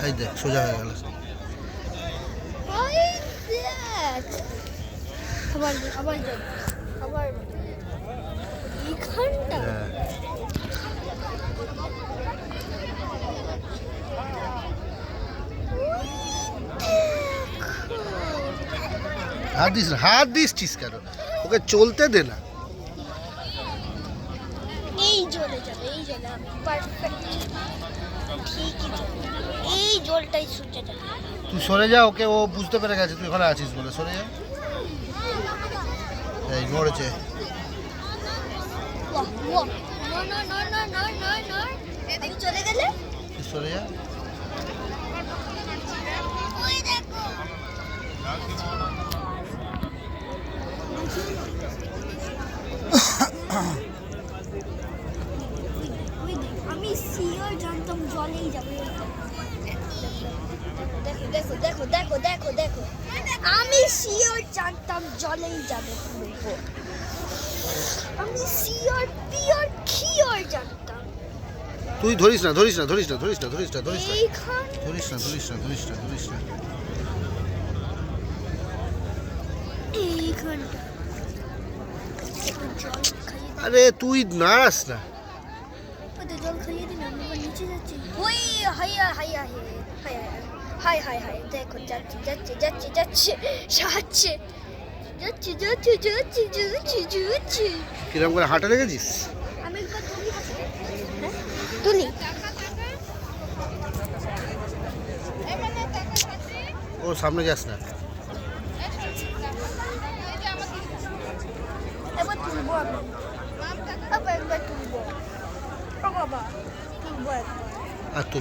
এই দেখ সোজা হয়ে গেল। আবার আবার যাই আবার এইখানটা হ্যাঁ হাত দিস না, হাত দিচ্ছিস কেন? ওকে চলতে দে না। এই জলে যাবে এই জলে আমি পারফেক্ট ঠিকই যাবে এই জলটাই সূর্যে যাবে তুই সরে যা, ওকে ও বুঝতে পেরে গেছে তুই ওখানে আছিস বলে, সরে যা। এই মরেছে। বাহ বাহ না না না না না না এদিকে চলে গেলে তুই সরে যা। ওই দেখো আমি সিওর জানতাম জলেই যাবে দেখো দেখো দেখো দেখো দেখো আমি সিওর জানতাম জলেই যাবে আমি সিওর পিওর খিওর জানতাম তুই ধরিস না, ধরিস না, ধরিস না, ধরিস না, ধরিস না, ধরিস না, এইখান ধরিস না, ধরিস না, ধরিস না, ধরিস না। এইখানটা জল খাইয়ে দিন আরে তুই নাড়াস না। ওদের জল খাইয়ে দিন আমি আবার নিচে যাচ্ছি ওই হাইয়া হাইয়া হাইয়া হাই হাই হাই দেখো যাচ্ছে যাচ্ছে যাচ্ছে যাচ্ছে যাচ্ছে যাচ্ছে যাচ্ছে যাচ্ছে যাচ্ছে যাচ্ছে কিরম করে হাঁটা লেগেছিস? আমি একবার তুলি হ্যাঁ তুলি ওর সামনে যাস না। এবার তুলবো আমি আবার একবার তুলবো ও বাবা তুলবো একবার আর তুই